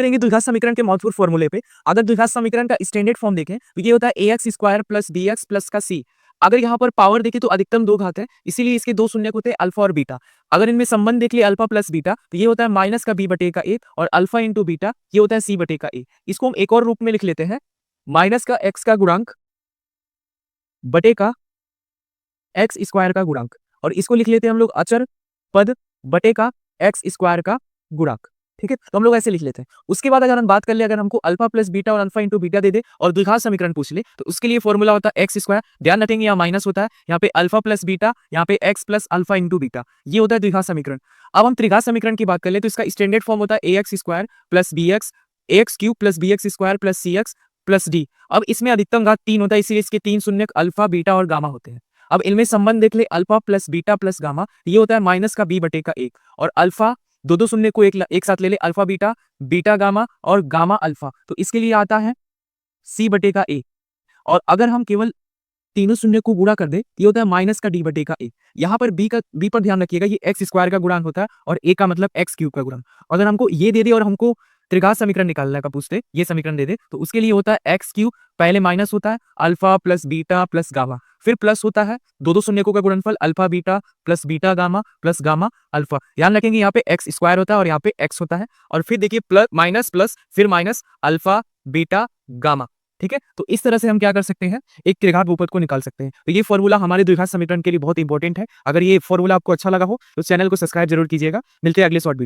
करेंगे द्विघात समीकरण के महत्वपूर्ण फॉर्मूले पे। अगर द्विघात समीकरण का स्टैंडर्ड फॉर्म देखें तो ये होता है ax square plus bx plus का c। अगर यहाँ पर पावर देखें तो अधिकतम दो घात है, इसीलिए इसके दो शून्य होते हैं अल्फा और बीटा। अगर इनमें संबंध देख लिया अल्फा प्लस बीटा तो ये होता है माइनस का b बटे का a और अल्फा इंटू बीटा ये होता है c बटे का a। इसको हम एक और रूप में लिख लेते हैं, माइनस का x का गुणांक बटे का एक्स स्क्वायर का गुणांक, और इसको लिख लेते हैं हम लोग अचर पद बटे का एक्स स्क्वायर का गुणांक। ठीक है, तो हम लोग ऐसे लिख लेते हैं। उसके बाद अगर हम बात कर ले, अगर हमको अल्फा प्लस बीटा और अल्फा इंटू बीटा दे दे और द्विघात समीकरण पूछ ले तो उसके लिए फॉर्मूला होता है एक्स स्क्वायर। ध्यान रखेंगे यहाँ माइनस होता है, यहाँ पे अल्फा प्लस बीटा, यहाँ पे x plus alpha into beta, ये होता है द्विघात समीकरण। अब हम त्रिघात समीकरण की बात कर ले तो इसका स्टैंडर्ड फॉर्म होता है a x square plus b x x cube plus b x square plus c x plus d. अब इसमें अधिकतम घात 3 होता है, इसीलिए इसके 3 शून्य अल्फा बीटा और गामा होते हैं। अब इनमें संबंध देख ले alpha plus beta plus gamma, ये होता है माइनस का b बटे का 1 और अल्फा दो शून्य को एक साथ ले ले, अल्फा बीटा बीटा गामा और गामा अल्फा, तो इसके लिए आता है c बटे का a। और अगर हम केवल तीनों शून्य को गुणा कर दे ये होता है माइनस का d बटे का a। यहाँ पर b पर ध्यान रखिएगा, ये एक्स स्क्वायर का गुणांक होता है और a का मतलब एक्स क्यूब का गुणांक। अगर हमको ये दे दे और हमको त्रिघात समीकरण निकालने का पूछते, ये समीकरण दे दे तो उसके लिए होता है एक्स क्यूब, पहले माइनस होता है alpha plus beta plus gamma, फिर प्लस होता है दो शून्यकों का गुणनफल alpha beta plus beta gamma plus gamma alpha. ध्यान रखेंगे यहाँ पे एक्स स्क्वायर होता है और यहाँ पे एक्स होता है, और फिर देखिए प्लस माइनस प्लस फिर माइनस अल्फा बीटा गामा। ठीक है, तो इस तरह से हम क्या कर सकते हैं, एक त्रिघात बहुपद को निकाल सकते हैं। तो ये फॉर्मूला हमारे द्विघात समीकरण के लिए बहुत इंपॉर्टेंट है। अगर ये फॉर्मूला आपको अच्छा लगा हो तो चैनल को सब्सक्राइब जरूर कीजिएगा। मिलते हैं अगले शॉर्ट वीडियो।